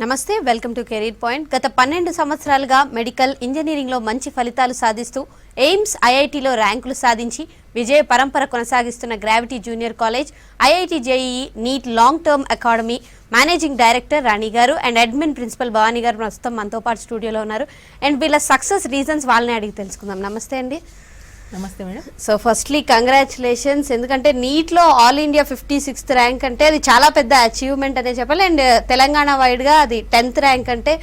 నమస్తే, welcome to career point. గత 12 సంవత్సరాలుగా మెడికల్ ఇంజనీరింగ్లో మంచి ఫలితాలు సాధిస్తూ ఎయిమ్స్ ఐఐటిలో ర్యాంకులు సాధించి విజయ పరంపర కొనసాగిస్తున్న Gravity junior college, IIT JEE NEET long term academy managing director Rani garu and admin principal Bhavani గారు ప్రస్తుతం మనతో పాటు స్టూడియోలో ఉన్నారు. అండ్ వీళ్ళ సక్సెస్ రీజన్స్ వాళ్ళని అడిగి తెలుసుకుందాం. నమస్తే అండి. నమస్తే మేడం. సో ఫస్ట్లీ కంగ్రాచులేషన్స్, ఎందుకంటే నీట్లో ఆల్ ఇండియా 56th ర్యాంక్ అంటే అది చాలా పెద్ద అచీవ్మెంట్ అనే చెప్పాలి. అండ్ తెలంగాణ వైడ్గా అది 10th ర్యాంక్ అంటే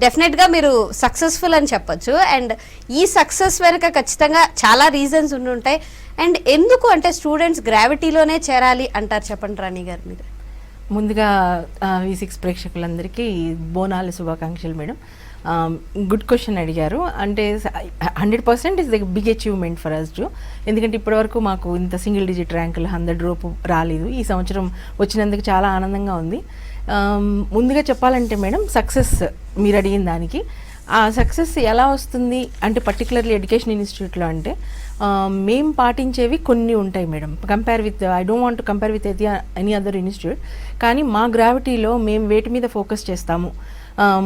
డెఫినెట్గా మీరు సక్సెస్ఫుల్ అని చెప్పొచ్చు. అండ్ ఈ సక్సెస్ వెనుక ఖచ్చితంగా చాలా రీజన్స్ ఉండుంటాయి. అండ్ ఎందుకు అంటే స్టూడెంట్స్ గ్రావిటీలోనే చేరాలి అంటారు, చెప్పండి రాణి గారు మీరు. ముందుగా V6 ప్రేక్షకులందరికీ బోనాల శుభాకాంక్షలు మేడం. గుడ్ క్వశ్చన్ అడిగారు. అంటే 100% is the big achievement for us too. ఎందుకంటే ఇప్పటివరకు మాకు ఇంత సింగిల్ డిజిట్ ర్యాంకులు 100 రూపు రాలేదు. ఈ సంవత్సరం వచ్చినందుకు చాలా ఆనందంగా ఉంది. ముందుగా చెప్పాలంటే మేడం, సక్సెస్ మీరు అడిగిన దానికి ఆ సక్సెస్ ఎలా వస్తుంది అంటే పర్టికులర్లీ ఎడ్యుకేషన్ ఇన్స్టిట్యూట్లో అంటే మేము పాటించేవి కొన్ని ఉంటాయి madam. Compare with I don't want to compare with any other institute. కానీ మా గ్రావిటీలో మేము వేటి మీద ఫోకస్ చేస్తాము,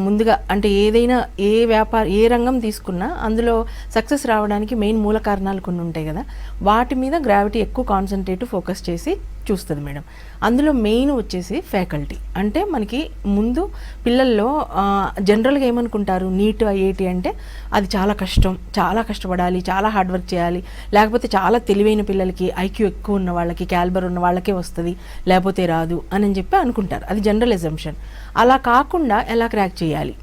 ముందుగా అంటే ఏదైనా ఏ రంగం తీసుకున్నా అందులో సక్సెస్ రావడానికి మెయిన్ మూల కారణాలు కొన్ని ఉంటాయి కదా, వాటి మీద గ్రావిటీ ఎక్కువ కాన్సన్ట్రేట్ ఫోకస్ చేసి చూస్తుంది మేడం. అందులో మెయిన్ వచ్చేసి ఫ్యాకల్టీ. అంటే మనకి ముందు పిల్లల్లో జనరల్గా ఏమనుకుంటారు, నీట్ ఐఐటి అంటే అది చాలా కష్టం, చాలా కష్టపడాలి, చాలా హార్డ్ వర్క్ చేయాలి, లేకపోతే చాలా తెలివైన పిల్లలకి ఐక్యూ ఎక్కువ ఉన్న వాళ్ళకి క్యాలిబర్ ఉన్న వాళ్ళకే వస్తుంది, లేకపోతే రాదు అని చెప్పి అనుకుంటారు. అది జనరల్ అజంప్షన్. అలా కాకుండా ఎలా క్రాక్ చేయాలి,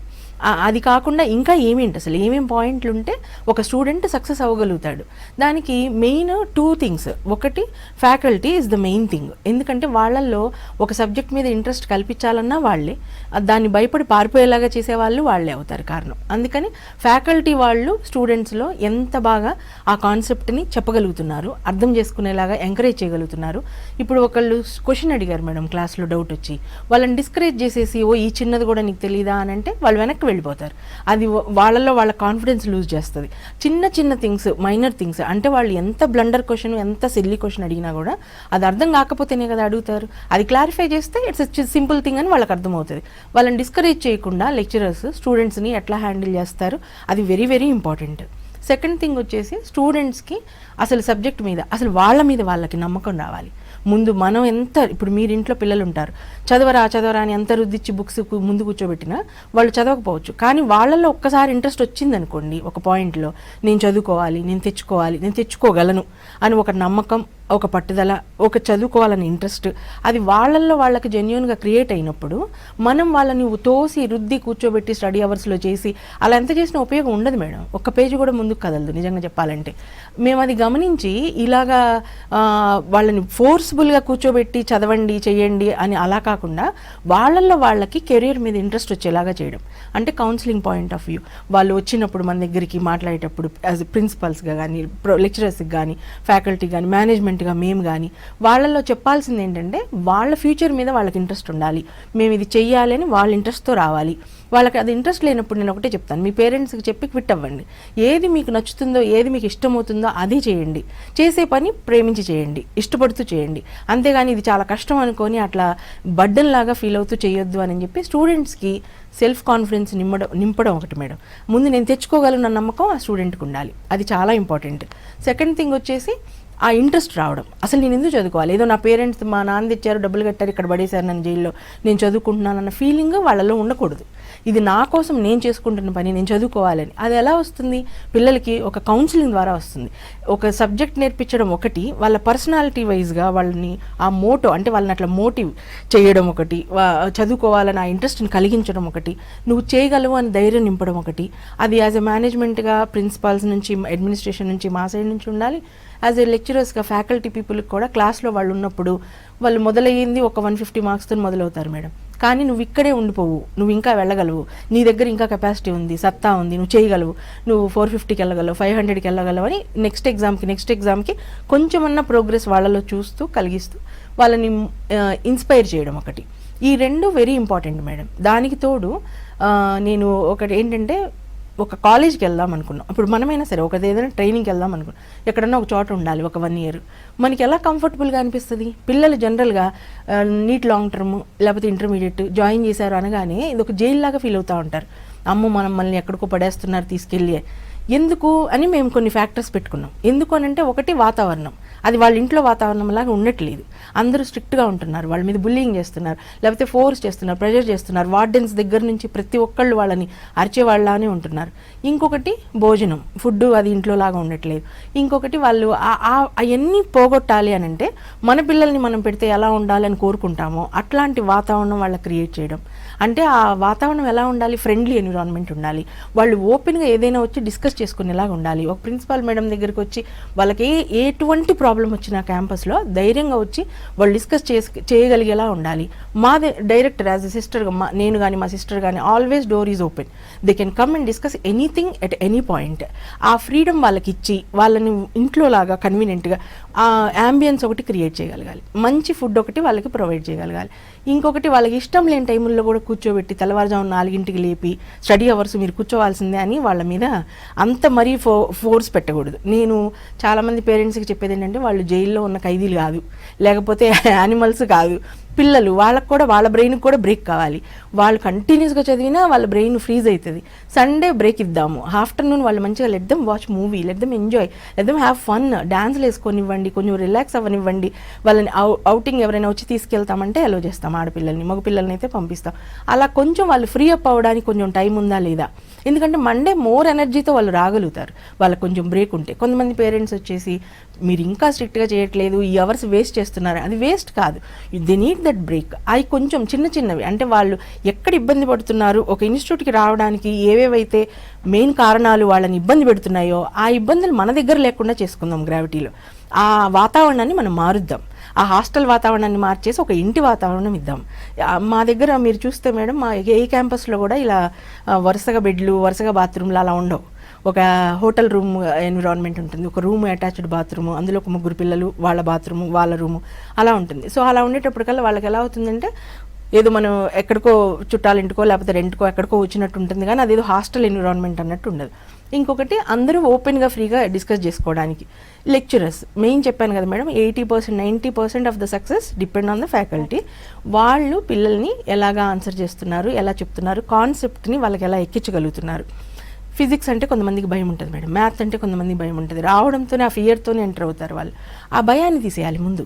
అది కాకుండా ఇంకా ఏమేంటి అసలు ఏమేం పాయింట్లు ఉంటే ఒక స్టూడెంట్ సక్సెస్ అవ్వగలుగుతాడు, దానికి మెయిన్ 2 థింగ్స్. ఒకటి faculty is the main thing. ఎందుకంటే వాళ్ళల్లో ఒక సబ్జెక్ట్ మీద ఇంట్రెస్ట్ కల్పించాలన్నా వాళ్ళే, దాన్ని భయపడి పారిపోయేలాగా చేసేవాళ్ళు వాళ్ళే అవుతారు కారణం. అందుకని ఫ్యాకల్టీ వాళ్ళు స్టూడెంట్స్లో ఎంత బాగా ఆ కాన్సెప్ట్ని చెప్పగలుగుతున్నారు, అర్థం చేసుకునేలాగా ఎంకరేజ్ చేయగలుగుతున్నారు. ఇప్పుడు ఒకళ్ళు క్వశ్చన్ అడిగారు మేడం క్లాస్లో, డౌట్ వచ్చి వాళ్ళని డిస్కరేజ్ చేసేసి ఓ ఈ చిన్నది కూడా నీకు తెలీదా అని అంటే వాళ్ళు వెనక్కి వెళ్ళిపోతారు. అది వాళ్ళల్లో వాళ్ళ కాన్ఫిడెన్స్ లూజ్ చేస్తుంది. చిన్న చిన్న థింగ్స్, మైనర్ థింగ్స్ అంటే వాళ్ళు ఎంత బ్లండర్ క్వశ్చన్, ఎంత సిల్లీ క్వశ్చన్ అడిగినా కూడా అది అర్థం కాకపోతేనే కదా అడుగుతారు. అది క్లారిఫై చేస్తే ఇట్స్ సింపుల్ థింగ్ అని వాళ్ళకి అర్థమవుతుంది. వాళ్ళని డిస్కరేజ్ చేయకుండా లెక్చరర్స్ స్టూడెంట్స్ని ఎట్లా హ్యాండిల్ చేస్తారు, అది very very important. Second thing వచ్చేసి స్టూడెంట్స్కి అసలు సబ్జెక్ట్ మీద అసలు వాళ్ళ మీద వాళ్ళకి నమ్మకం రావాలి. ముందు మనం ఎంత, ఇప్పుడు మీరు ఇంట్లో పిల్లలు ఉంటారు, చదవరా అని ఎంత రుద్దిచ్చి బుక్స్ ముందు కూర్చోబెట్టినా వాళ్ళు చదవకపోవచ్చు. కానీ వాళ్ళల్లో ఒక్కసారి ఇంట్రెస్ట్ వచ్చిందనుకోండి, ఒక పాయింట్లో నేను చదువుకోవాలి, నేను తెచ్చుకోవాలి, నేను తెచ్చుకోగలను అని ఒక నమ్మకం, ఒక పట్టుదల, ఒక చదువుకోవాలని ఇంట్రెస్ట్, అది వాళ్ళల్లో వాళ్ళకి జెన్యూన్గా క్రియేట్ అయినప్పుడు మనం వాళ్ళని తోసి రుద్ది కూర్చోబెట్టి స్టడీ అవర్స్లో చేసి అలా ఎంత చేసినా ఉపయోగం ఉండదు మేడం. ఒక్క పేజీ కూడా ముందుకు కదలదు నిజంగా చెప్పాలంటే. మేము అది గమనించి ఇలాగా వాళ్ళని ఫోర్స్ఫుల్గా కూర్చోబెట్టి చదవండి చెయ్యండి అని అలా కాకుండా వాళ్ళల్లో వాళ్ళకి కెరీర్ మీద ఇంట్రెస్ట్ వచ్చేలాగా చేయడం. అంటే కౌన్సిలింగ్ పాయింట్ ఆఫ్ వ్యూ, వాళ్ళు వచ్చినప్పుడు మన దగ్గరికి మాట్లాడేటప్పుడు యాజ్ ప్రిన్సిపల్స్గా కానీ, లెక్చరర్స్కి కానీ, ఫ్యాకల్టీ కానీ, మేనేజ్మెంట్గా మేము కానీ వాళ్ళల్లో చెప్పాల్సింది ఏంటంటే వాళ్ళ ఫ్యూచర్ మీద వాళ్ళకి ఇంట్రెస్ట్ ఉండాలి, మేము ఇది చెయ్యాలి అని వాళ్ళ ఇంట్రెస్ట్తో రావాలి. వాళ్ళకి అది ఇంట్రెస్ట్ లేనప్పుడు నేను ఒకటే చెప్తాను, మీ పేరెంట్స్కి చెప్పి క్విట్ అవ్వండి. ఏది మీకు నచ్చుతుందో, ఏది మీకు ఇష్టమవుతుందో అది చేయండి. చేసే పని ప్రేమించి చేయండి, ఇష్టపడుతూ చేయండి. అంతేగాని ఇది చాలా కష్టం అనుకొని అట్లా బర్డెన్ లాగా ఫీల్ అవుతూ చేయొద్దు అని చెప్పి స్టూడెంట్స్కి సెల్ఫ్ కాన్ఫిడెన్స్ నింపడం ఒకటి మేడం. ముందు నేను తెచ్చుకోగలను నమ్మకం ఆ స్టూడెంట్కి ఉండాలి, అది చాలా ఇంపార్టెంట్. సెకండ్ థింగ్ వచ్చేసి ఆ ఇంట్రెస్ట్ రావడం. అసలు నేను ఎందుకు చదువుకోవాలి, ఏదో నా పేరెంట్స్ మా నాన్న తెచ్చారు, డబ్బులు కట్టారు, ఇక్కడ పడేశారు నన్ను జైల్లో, నేను చదువుకుంటున్నాను అన్న ఫీలింగ్ వాళ్ళలో ఉండకూడదు. ఇది నా కోసం నేను చేసుకుంటున్న పని, నేను చదువుకోవాలని. అది ఎలా వస్తుంది, పిల్లలకి ఒక కౌన్సిలింగ్ ద్వారా వస్తుంది. ఒక సబ్జెక్ట్ నేర్పించడం ఒకటి, వాళ్ళ పర్సనాలిటీ వైజ్గా వాళ్ళని ఆ మోటో అంటే వాళ్ళని అట్లా మోటివ్ చేయడం ఒకటి, చదువుకోవాలని ఆ ఇంట్రెస్ట్ని కలిగించడం ఒకటి, నువ్వు చేయగలవు అని ధైర్యం నింపడం ఒకటి. అది యాజ్ ఎ మేనేజ్మెంట్గా ప్రిన్సిపాల్స్ నుంచి, అడ్మినిస్ట్రేషన్ నుంచి, మా సైడ్ నుంచి ఉండాలి. యాజ్ ఏ లెక్చరర్స్గా ఫ్యాకల్టీ పీపుల్కి కూడా క్లాస్లో వాళ్ళు ఉన్నప్పుడు వాళ్ళు మొదలయ్యింది ఒక 150 మార్క్స్తో మొదలవుతారు మేడం. కానీ నువ్వు ఇక్కడే ఉండిపోవు, నువ్వు ఇంకా వెళ్ళగలవు, నీ దగ్గర ఇంకా కెపాసిటీ ఉంది, సత్తా ఉంది, నువ్వు చేయగలవు, నువ్వు 450కి వెళ్ళగలవు, 500కి వెళ్ళగలవు అని నెక్స్ట్ ఎగ్జామ్కి కొంచెమన్నా ప్రోగ్రెస్ వాళ్ళలో చూస్తూ కలిగిస్తూ వాళ్ళని ఇన్స్పైర్ చేయడం ఒకటి. ఈ 2 వెరీ ఇంపార్టెంట్ మేడం. దానికి తోడు నేను ఒకటి ఏంటంటే ఒక కాలేజ్కి వెళ్దాం అనుకున్నాం, ఇప్పుడు మనమైనా సరే ఒక ఏదైనా ట్రైనింగ్కి వెళ్దాం అనుకున్నాం, ఎక్కడన్నా ఒక చోట ఉండాలి ఒక 1 year, మనకి ఎలా కంఫర్టబుల్గా అనిపిస్తుంది? పిల్లలు జనరల్గా నీట్ లాంగ్ టర్మ్ లేకపోతే ఇంటర్మీడియట్ జాయిన్ చేశారు అనగానే ఇది ఒక జైలు లాగా ఫీల్ అవుతూ ఉంటారు. అమ్మో మనల్ని ఎక్కడికో పడేస్తున్నారు తీసుకెళ్ళి. ఎందుకు అని మేము కొన్ని ఫ్యాక్టర్స్ పెట్టుకున్నాం. ఎందుకు అని అంటే, ఒకటి వాతావరణం, అది వాళ్ళ ఇంట్లో వాతావరణం లాగా ఉండట్లేదు, అందరూ స్ట్రిక్ట్గా ఉంటున్నారు, వాళ్ళ మీద బుల్లింగ్ చేస్తున్నారు, లేకపోతే ఫోర్స్ చేస్తున్నారు, ప్రెషర్ చేస్తున్నారు, వార్డెన్స్ దగ్గర నుంచి ప్రతి ఒక్కళ్ళు వాళ్ళని అరిచేవాళ్ళనే ఉంటున్నారు. ఇంకొకటి భోజనం, ఫుడ్ అది ఇంట్లో లాగా ఉండట్లేదు. ఇంకొకటి వాళ్ళు అవన్నీ పోగొట్టాలి అని అంటే మన పిల్లల్ని మనం పెడితే ఎలా ఉండాలని కోరుకుంటామో అట్లాంటి వాతావరణం వాళ్ళకి క్రియేట్ చేయడం. అంటే ఆ వాతావరణం ఎలా ఉండాలి? ఫ్రెండ్లీ ఎన్విరాన్మెంట్ ఉండాలి, వాళ్ళు ఓపెన్గా ఏదైనా వచ్చి డిస్కస్ చేసుకునేలాగా ఉండాలి. ఒక ప్రిన్సిపాల్ మేడం దగ్గరికి వచ్చి వాళ్ళకి ఎటువంటి ప్రాబ్లం వచ్చినా క్యాంపస్లో ధైర్యంగా వచ్చి వాళ్ళు డిస్కస్ చేయగలిగేలా ఉండాలి. మాదే డైరెక్టర్ యాజ్ ఎ సిస్టర్గా నేను కానీ మా సిస్టర్ కానీ always door is open, they can come and discuss anything at any point. ఆ ఫ్రీడమ్ వాళ్ళకి ఇచ్చి వాళ్ళని ఇంట్లో లాగా కన్వీనియంట్గా ఆ యాంబియన్స్ ఒకటి క్రియేట్ చేయగలగాలి, మంచి ఫుడ్ ఒకటి వాళ్ళకి ప్రొవైడ్ చేయగలగాలి. ఇంకొకటి వాళ్ళకి ఇష్టం లేని టైముల్లో కూడా కూర్చోబెట్టి తెల్లవారుజామున 4 లేపి స్టడీ అవర్స్ మీరు కూర్చోవాల్సిందే అని వాళ్ళ మీద అంత మరీ ఫోర్స్ పెట్టకూడదు. నేను చాలామంది పేరెంట్స్కి చెప్పేది ఏంటంటే, వాళ్ళు జైల్లో ఉన్న ఖైదీలు కాదు, లేకపోతే యానిమల్స్ కాదు, పిల్లలు. వాళ్ళకు కూడా వాళ్ళ బ్రెయిన్కి కూడా బ్రేక్ కావాలి. వాళ్ళు కంటిన్యూస్గా చదివినా వాళ్ళ బ్రెయిన్ ఫ్రీజ్ అవుతుంది. సండే బ్రేక్ ఇద్దాము, ఆఫ్టర్నూన్ వాళ్ళు మంచిగా let them watch movie, let them enjoy, let them have fun, డాన్స్లు వేసుకొనివ్వండి, కొంచెం రిలాక్స్ అవ్వనివ్వండి. వాళ్ళని అవుటింగ్ ఎవరైనా వచ్చి తీసుకెళ్తామంటే అలో చేస్తాం, ఆడపిల్లల్ని మగ పిల్లల్ని అయితే పంపిస్తాం. అలా కొంచెం వాళ్ళు ఫ్రీ అప్ అవ్వడానికి కొంచెం టైం ఉందా లేదా? ఎందుకంటే మండే మోర్ ఎనర్జీతో వాళ్ళు రాగలుగుతారు, వాళ్ళకి కొంచెం బ్రేక్ ఉంటే. కొంతమంది పేరెంట్స్ వచ్చేసి మీరు ఇంకా స్ట్రిక్ట్గా చేయట్లేదు, ఈ అవర్స్ వేస్ట్ చేస్తున్నారు. అది వేస్ట్ కాదు, దే నీడ్ దట్ బ్రేక్. అవి కొంచెం చిన్నవి, అంటే వాళ్ళు ఎక్కడ ఇబ్బంది పడుతున్నారు, ఒక ఇన్స్టిట్యూట్కి రావడానికి ఏవేవైతే మెయిన్ కారణాలు వాళ్ళని ఇబ్బంది పెడుతున్నాయో ఆ ఇబ్బందులు మన దగ్గర లేకుండా చేసుకుందాం. గ్రావిటీలో ఆ వాతావరణాన్ని మనం మారుద్దాం, ఆ హాస్టల్ వాతావరణాన్ని మార్చేసి ఒక ఇంటి వాతావరణం ఇద్దాం. మా దగ్గర మీరు చూస్తే మేడం, మా ఏ క్యాంపస్లో కూడా ఇలా వరుసగా బెడ్లు, వరుసగా బాత్రూమ్లు అలా ఉండవు. ఒక హోటల్ రూమ్ ఎన్విరాన్మెంట్ ఉంటుంది, ఒక రూమ్ అటాచ్డ్ బాత్రూము, అందులో ఒక 3 పిల్లలు, వాళ్ళ బాత్రూము, వాళ్ళ రూము అలా ఉంటుంది. సో అలా ఉండేటప్పటికల్లా వాళ్ళకి ఎలా అవుతుందంటే, ఏదో మనం ఎక్కడికో చుట్టాల ఇంటికో లేకపోతే రెంట్కో ఎక్కడికో వచ్చినట్టు ఉంటుంది, కానీ అదేదో హాస్టల్ ఎన్విరాన్మెంట్ అన్నట్టు ఉండదు. ఇంకొకటి అందరూ ఓపెన్గా ఫ్రీగా డిస్కస్ చేసుకోవడానికి. లెక్చరర్స్ మెయిన్ చెప్పాను కదా madam, 80% 90% of the success depend on the faculty. వాళ్ళు పిల్లల్ని ఎలాగా ఆన్సర్ చేస్తున్నారు, ఎలా చెప్తున్నారు, కాన్సెప్ట్ని వాళ్ళకి ఎలా ఎక్కించగలుగుతున్నారు. ఫిజిక్స్ అంటే కొంతమందికి భయం ఉంటుంది మేడం, మ్యాథ్స్ అంటే కొంతమందికి భయం ఉంటుంది. రావడంతోనే ఆ ఫియర్తోనే ఎంటర్ అవుతారు వాళ్ళు. ఆ భయాన్ని తీసేయాలి ముందు.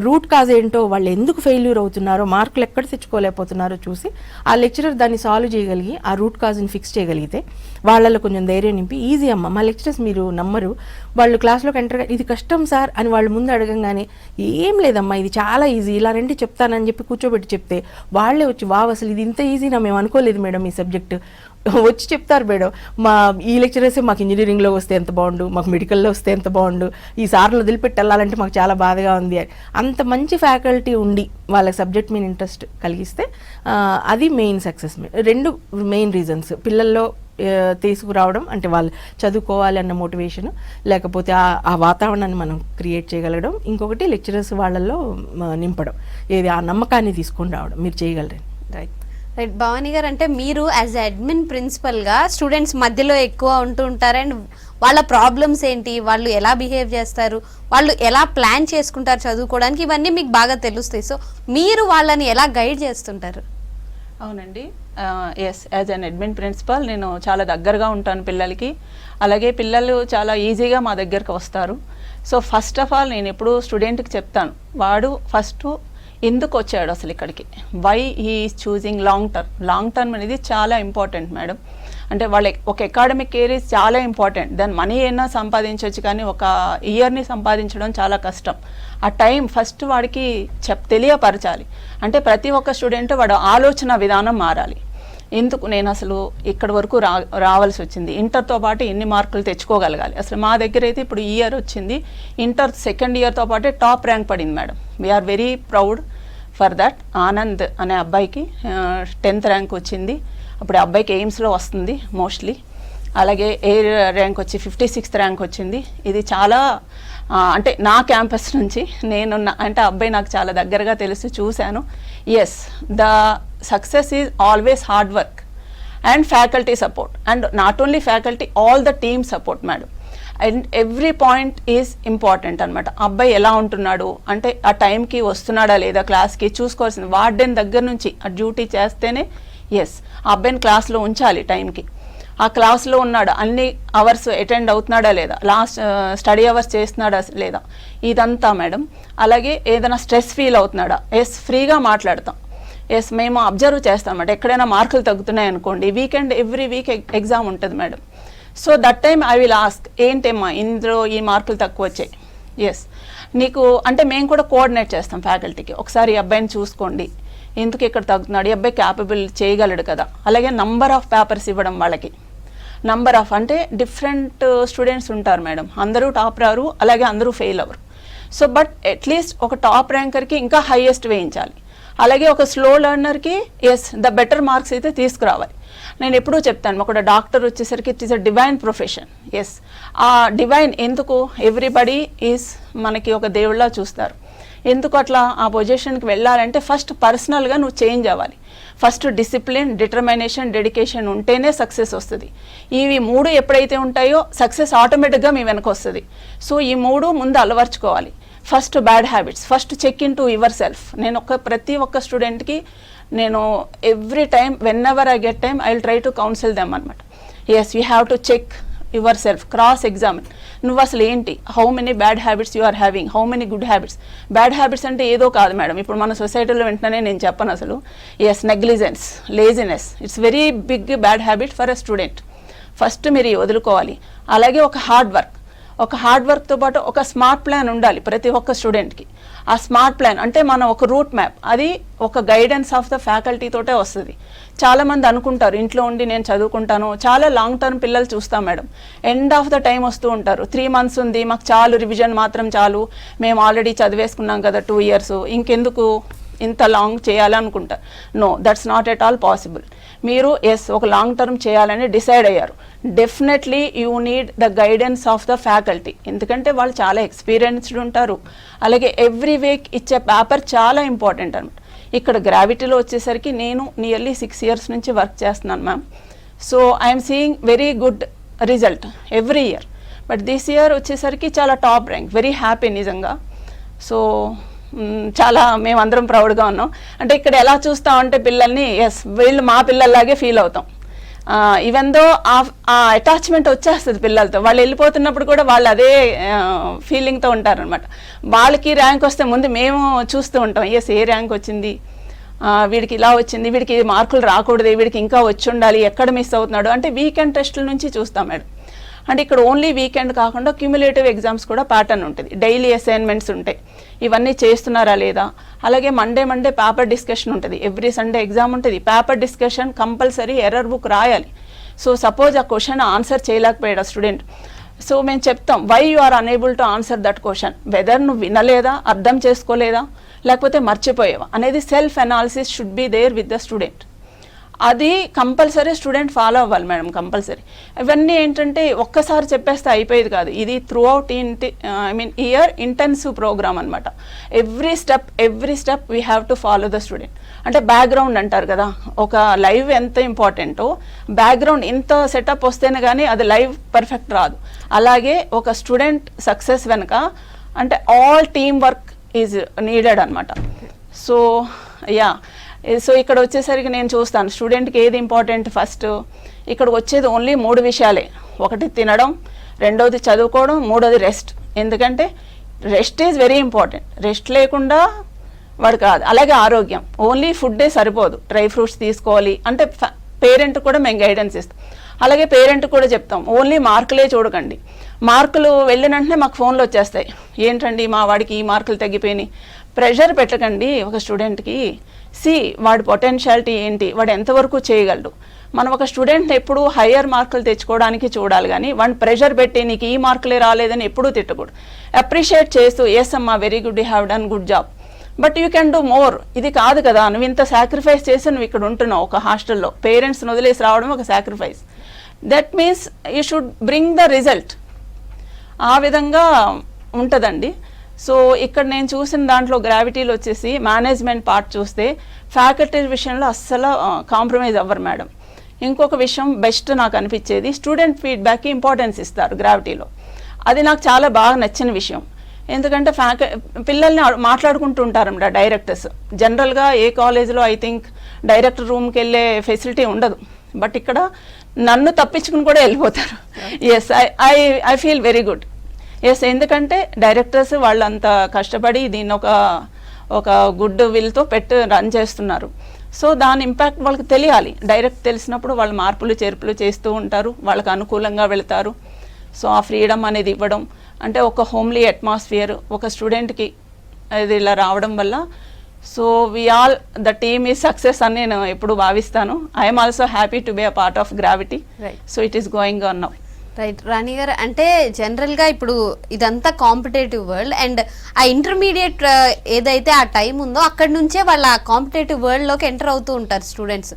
రూట్ కాజ్ ఏంటో, వాళ్ళు ఎందుకు ఫెయిల్యూర్ అవుతున్నారో, మార్కులు ఎక్కడ తెచ్చుకోలేకపోతున్నారో చూసి ఆ లెక్చరర్ దాన్ని సాల్వ్ చేయగలిగి ఆ రూట్ కాజ్ని ఫిక్స్ చేయగలిగితే వాళ్ళలో కొంచెం ధైర్యం నింపి, ఈజీ అమ్మ, మా లెక్చరర్స్ మీరు నమ్మరు, వాళ్ళు క్లాస్లోకి ఎంటర్ ఇది కష్టం సార్ అని వాళ్ళు ముందు అడగంగానే, ఏం లేదమ్మా ఇది చాలా ఈజీ, ఇలా రండి చెప్తానని చెప్పి కూర్చోబెట్టి చెప్తే వాళ్ళే వచ్చి, వావ్ అసలు ఇది ఇంత ఈజీనా, మేము అనుకోలేదు మేడం ఈ సబ్జెక్టు, వచ్చి చెప్తారు మేడం. మా ఈ లెక్చరర్సే మాకు ఇంజనీరింగ్లో వస్తే ఎంత బాగుండు, మాకు మెడికల్లో వస్తే ఎంత బాగుండు, ఈ సార్లు వదిలిపెట్టి వెళ్ళాలంటే మాకు చాలా బాధగా ఉంది అని. అంత మంచి ఫ్యాకల్టీ ఉండి వాళ్ళకి సబ్జెక్ట్ మీద ఇంట్రెస్ట్ కలిగిస్తే అది మెయిన్ సక్సెస్. 2 మెయిన్ రీజన్స్ పిల్లల్లో తీసుకురావడం, అంటే వాళ్ళు చదువుకోవాలి అన్న మోటివేషన్, లేకపోతే ఆ వాతావరణాన్ని మనం క్రియేట్ చేయగలగడం. ఇంకొకటి లెక్చరర్స్ వాళ్ళల్లో నింపడం, ఏది ఆ నమ్మకాన్ని తీసుకొని రావడం, మీరు చేయగలరని. రైట్ రైట్ భవానీ గారు, అంటే మీరు యాజ్ అడ్మిన్ ప్రిన్సిపల్గా స్టూడెంట్స్ మధ్యలో ఎక్కువ ఉంటూ ఉంటారు, అండ్ వాళ్ళ ప్రాబ్లమ్స్ ఏంటి, వాళ్ళు ఎలా బిహేవ్ చేస్తారు, వాళ్ళు ఎలా ప్లాన్ చేసుకుంటారు చదువుకోవడానికి, ఇవన్నీ మీకు బాగా తెలుస్తాయి. సో మీరు వాళ్ళని ఎలా గైడ్ చేస్తుంటారు? అవునండి, yes, as an admin principal నేను చాలా దగ్గరగా ఉంటాను పిల్లలకి. అలాగే పిల్లలు చాలా ఈజీగా మా దగ్గరకు వస్తారు. సో ఫస్ట్ ఆఫ్ ఆల్ నేను ఎప్పుడు స్టూడెంట్కి చెప్తాను, వాడు ఫస్ట్ ఎందుకు వచ్చాడు అసలు ఇక్కడికి, why he is choosing long term అనేది చాలా ఇంపార్టెంట్ మేడం. అంటే వాళ్ళ ఒక అకాడమిక్ కెరీర్ చాలా ఇంపార్టెంట్, దాని మనీ అయినా సంపాదించవచ్చు, కానీ ఒక ఇయర్ని సంపాదించడం చాలా కష్టం. ఆ టైం ఫస్ట్ వాడికి తెలియపరచాలి. అంటే ప్రతి ఒక్క స్టూడెంట్ వాడు ఆలోచన విధానం మారాలి. ఎందుకు నేను అసలు ఇక్కడి వరకు రావాల్సి వచ్చింది, ఇంటర్తో పాటు ఎన్ని మార్కులు తెచ్చుకోగలగాలి. అసలు మా దగ్గర అయితే ఇప్పుడు ఈ ఇయర్ వచ్చింది, ఇంటర్ 2nd ఇయర్తో పాటే టాప్ ర్యాంక్ పడింది madam. We are very proud for that. Anand అనే అబ్బాయికి 10th ర్యాంక్ వచ్చింది. అప్పుడు అబ్బాయికి ఎయిమ్స్లో వస్తుంది మోస్ట్లీ. అలాగే ఎయిర్ ర్యాంక్ వచ్చి 56th ర్యాంక్ వచ్చింది. ఇది చాలా అంటే నా క్యాంపస్ నుంచి అంటే అబ్బాయి నాకు చాలా దగ్గరగా తెలుసు, చూశాను. Yes, the success is always hard work. And faculty support, and not only faculty, all the team support madam. And every point is important అనమాట. అబ్బాయి ఎలా ఉంటున్నాడు అంటే ఆ టైంకి వస్తున్నాడా లేదా క్లాస్కి చూసుకోవాల్సింది. వార్డెన్ దగ్గర నుంచి ఆ డ్యూటీ చేస్తేనే ఎస్ ఆ అబ్బాయిని క్లాస్లో ఉంచాలి టైంకి. ఆ క్లాస్లో ఉన్నాడా, అన్ని అవర్స్ అటెండ్ అవుతున్నాడా లేదా, లాస్ట్ స్టడీ అవర్స్ చేస్తున్నాడా లేదా, ఇదంతా మేడం. అలాగే ఏదైనా స్ట్రెస్ ఫీల్ అవుతున్నాడా, ఎస్ ఫ్రీగా మాట్లాడతాం. ఎస్ మేము అబ్జర్వ్ చేస్తాం అన్నమాట. ఎక్కడైనా మార్కులు తగ్గుతున్నాయి అనుకోండి, వీకెండ్ ఎవ్రీ వీక్ ఎగ్జామ్ ఉంటుంది madam. So that time I will ask, ఏంటమ్మా ఇందులో ఈ మార్కులు తక్కువ వచ్చాయి, ఎస్ నీకు అంటే మేము కూడా కోఆర్డినేట్ చేస్తాం ఫ్యాకల్టీకి, ఒకసారి ఈ అబ్బాయిని చూసుకోండి, ఎందుకు ఇక్కడ తగ్గుతున్నాడు, ఈ అబ్బాయి క్యాపబుల్ చేయగలడు కదా. అలాగే నంబర్ ఆఫ్ పేపర్స్ ఇవ్వడం వాళ్ళకి. నంబర్ ఆఫ్ అంటే డిఫరెంట్ స్టూడెంట్స్ ఉంటారు మేడం, అందరూ టాప్ రారు, అలాగే అందరూ ఫెయిల్ అవ్వరు. సో బట్ అట్లీస్ట్ ఒక టాప్ ర్యాంకర్కి ఇంకా హైయెస్ట్ వేయించాలి. అలాగే ఒక స్లో లెర్నర్కి ఎస్ ద బెటర్ మార్క్స్ అయితే తీసుకురావాలి. నేను ఎప్పుడూ చెప్తాను, ఒక డాక్టర్ వచ్చేసరికి it is a divine profession. As a divine ఎందుకు, ఎవ్రీబడి ఈజ్ మనకి ఒక దేవుళ్ళ చూస్తారు. ఎందుకు అట్లా ఆ పొజిషన్కి వెళ్ళాలంటే ఫస్ట్ పర్సనల్గా నువ్వు చేంజ్ అవ్వాలి. ఫస్ట్ డిసిప్లిన్, డిటర్మినేషన్, డెడికేషన్ ఉంటేనే సక్సెస్ వస్తుంది. ఇవి 3 ఎప్పుడైతే ఉంటాయో సక్సెస్ ఆటోమేటిక్గా మీ వెనక వస్తుంది. సో ఈ 3 ముందు అలవర్చుకోవాలి. First bad habits, first check in to yourself. నేను ప్రతి ఒక్క స్టూడెంట్కి నేను every time whenever I get time I will try to counsel them అనమాట. Yes you have to check yourself, cross examine. నువ్వు అసలు ఏంటి, how many bad habits you are having, how many good habits. Bad habits అంటే ఏదో కాదు madam, ఇప్పుడు మన సొసైటీలో వెంటనే నేను చెప్పను అసలు. Yes negligence, laziness, it's very big bad habit for a student. First మీరు వదులుకోవాలి. అలాగే ఒక హార్డ్ వర్క్తో పాటు ఒక స్మార్ట్ ప్లాన్ ఉండాలి ప్రతి ఒక్క స్టూడెంట్కి. ఆ స్మార్ట్ ప్లాన్ అంటే మనం ఒక రూట్ మ్యాప్, అది ఒక గైడెన్స్ ఆఫ్ ద ఫ్యాకల్టీ తోటే వస్తుంది. చాలామంది అనుకుంటారు ఇంట్లో ఉండి నేను చదువుకుంటాను, చాలా లాంగ్ టర్మ్ పిల్లలు చూస్తాం madam, end of the time వస్తూ ఉంటారు. 3 months ఉంది, మాకు చాలు, రివిజన్ మాత్రం చాలు, మేము ఆల్రెడీ చదివేసుకున్నాం కదా 2 years, ఇంకెందుకు ఇంత లాంగ్ చేయాలనుకుంటారు. No, that's not at all possible. మీరు ఎస్ ఒక లాంగ్ టర్మ్ చేయాలని డిసైడ్ అయ్యారు, definitely you need the guidance of the faculty. ఎందుకంటే వాళ్ళు చాలా ఎక్స్పీరియన్స్డ్ ఉంటారు. అలాగే ఎవ్రీ వీక్ ఇచ్చే పేపర్ చాలా ఇంపార్టెంట్ అనమాట. ఇక్కడ గ్రావిటీలో వచ్చేసరికి నేను నియర్లీ 6 years నుంచి వర్క్ చేస్తున్నాను ma'am. So I'm seeing very good result every year. But this year వచ్చేసరికి చాలా టాప్ ర్యాంక్, వెరీ హ్యాపీ నిజంగా. సో చాలా మేమందరం ప్రౌడ్గా ఉన్నాం. అంటే ఇక్కడ ఎలా చూస్తామంటే పిల్లల్ని, ఎస్ వీళ్ళు మా పిల్లల్లాగే ఫీల్ అవుతాం. ఈవెన్ దో ఆ అటాచ్మెంట్ వచ్చేస్తుంది పిల్లలతో. వాళ్ళు వెళ్ళిపోతున్నప్పుడు కూడా వాళ్ళు అదే ఫీలింగ్తో ఉంటారనమాట. వాళ్ళకి ర్యాంక్ వస్తే ముందు మేము చూస్తూ ఉంటాం, ఎస్ ఏ ర్యాంక్ వచ్చింది, వీడికి ఇలా వచ్చింది, వీడికి మార్కులు రాకూడదు, వీడికి ఇంకా వచ్చి ఉండాలి, ఎక్కడ మిస్ అవుతున్నాడు అంటే వీకెండ్ టెస్టుల నుంచి చూస్తాం మేడం. అంటే ఇక్కడ ఓన్లీ వీకెండ్ కాకుండా క్యూములేటివ్ ఎగ్జామ్స్ కూడా ప్యాటర్న్ ఉంటుంది, డైలీ అసైన్మెంట్స్ ఉంటాయి, ఇవన్నీ చేస్తున్నారా లేదా. అలాగే మండే పేపర్ డిస్కషన్ ఉంటుంది, ఎవ్రీ సండే ఎగ్జామ్ ఉంటుంది, paper discussion compulsory, error book రాయాలి. సో సపోజ్ ఆ క్వశ్చన్ ఆన్సర్ చేయలేకపోయాడు స్టూడెంట్, సో మేము చెప్తాం why you are unable to answer that question, whether నువ్వు వినలేదా, అర్థం చేసుకోలేదా, లేకపోతే మర్చిపోయావా అనేది self analysis should be there with the student. అది కంపల్సరీ స్టూడెంట్ ఫాలో అవ్వాలి మేడం, కంపల్సరీ. ఇవన్నీ ఏంటంటే ఒక్కసారి చెప్పేస్తే అయిపోయేది కాదు, ఇది throughout year intensive programme అనమాట. Every step we have to follow the student. అంటే బ్యాక్గ్రౌండ్ అంటారు కదా, ఒక లైవ్ ఎంత ఇంపార్టెంటో బ్యాక్గ్రౌండ్ ఇంత సెటప్ వస్తేనే కానీ అది లైవ్ పర్ఫెక్ట్ రాదు. అలాగే ఒక స్టూడెంట్ సక్సెస్ వెనుక అంటే all team work is needed అనమాట. సో సో ఇక్కడ వచ్చేసరికి నేను చూస్తాను స్టూడెంట్కి ఏది ఇంపార్టెంట్. ఫస్ట్ ఇక్కడ వచ్చేది ఓన్లీ 3 విషయాలే, ఒకటి తినడం, రెండోది చదువుకోవడం, మూడోది రెస్ట్. ఎందుకంటే rest is very important, rest లేకుండా వాడు కాదు. అలాగే ఆరోగ్యం, ఓన్లీ ఫుడ్డే సరిపోదు, డ్రై ఫ్రూట్స్ తీసుకోవాలి. అంటే పేరెంట్ కూడా మేము గైడెన్స్ ఇస్తాం. అలాగే పేరెంట్ కూడా చెప్తాం, ఓన్లీ మార్కులే చూడకండి. మార్కులు వెళ్ళిన వెంటనే మాకు ఫోన్లు వచ్చేస్తాయి, ఏంటండి మా వాడికి ఈ మార్కులు తగ్గిపోయినాయి. ప్రెషర్ పెట్టకండి ఒక స్టూడెంట్కి. వాడి పొటెన్షియాలిటీ ఏంటి, వాడు ఎంతవరకు చేయగలడు. మనం ఒక స్టూడెంట్ ఎప్పుడు హయ్యర్ మార్కులు తెచ్చుకోవడానికి చూడాలి, కానీ వాడిని ప్రెషర్ పెట్టి నీకు ఈ మార్కులే రాలేదని ఎప్పుడూ తిట్టకూడదు. అప్రిషియేట్ చేస్తూ, ఎస్ అమ్మా very good, you have done good job, but you can do more. ఇది కాదు కదా, నువ్వు ఇంత సాక్రిఫైస్ చేసి నువ్వు ఇక్కడ ఉంటున్నావు ఒక హాస్టల్లో, పేరెంట్స్ని వదిలేసి రావడం ఒక sacrifice. That means you should bring the result. ఆ విధంగా ఉంటుందండి. సో ఇక్కడ నేను చూసిన దాంట్లో గ్రావిటీలో వచ్చేసి మేనేజ్మెంట్ పార్ట్ చూస్తే ఫ్యాకల్టీ విషయంలో అస్సలు కాంప్రమైజ్ అవ్వరు మేడం. ఇంకొక విషయం బెస్ట్ నాకు అనిపించేది, స్టూడెంట్ ఫీడ్బ్యాక్కి ఇంపార్టెన్స్ ఇస్తారు గ్రావిటీలో. అది నాకు చాలా బాగా నచ్చిన విషయం. ఎందుకంటే పిల్లల్ని మాట్లాడుకుంటూ ఉంటారు డైరెక్టర్స్. జనరల్గా ఏ కాలేజీలో ఐ థింక్ డైరెక్టర్ రూమ్కి వెళ్ళే ఫెసిలిటీ ఉండదు, బట్ ఇక్కడ నన్ను తప్పించుకుని కూడా వెళ్ళిపోతారు. Yes, I feel very good. Yes, ఎందుకంటే డైరెక్టర్స్ వాళ్ళంత కష్టపడి దీన్ని ఒక గుడ్ విల్తో రన్ చేస్తున్నారు. సో దాని ఇంపాక్ట్ వాళ్ళకి తెలియాలి. డైరెక్ట్ తెలిసినప్పుడు వాళ్ళు మార్పులు చేర్పులు చేస్తూ ఉంటారు, వాళ్ళకి అనుకూలంగా వెళతారు. సో ఆ ఫ్రీడమ్ అనేది ఇవ్వడం, అంటే ఒక హోమ్లీ అట్మాస్ఫియర్ ఒక స్టూడెంట్కి అది ఇలా రావడం వల్ల, so the team is success అని నేను ఎప్పుడు భావిస్తాను. I'm also happy to be a part of Gravity. So it is going on now. Right Rani garu, అంటే జనరల్గా ఇప్పుడు ఇదంతా కాంపిటేటివ్ వరల్డ్, అండ్ ఆ ఇంటర్మీడియట్ ఏదైతే ఆ టైం ఉందో అక్కడి నుంచే వాళ్ళ కాంపిటేటివ్ వరల్డ్లోకి ఎంటర్ అవుతూ ఉంటారు స్టూడెంట్స్.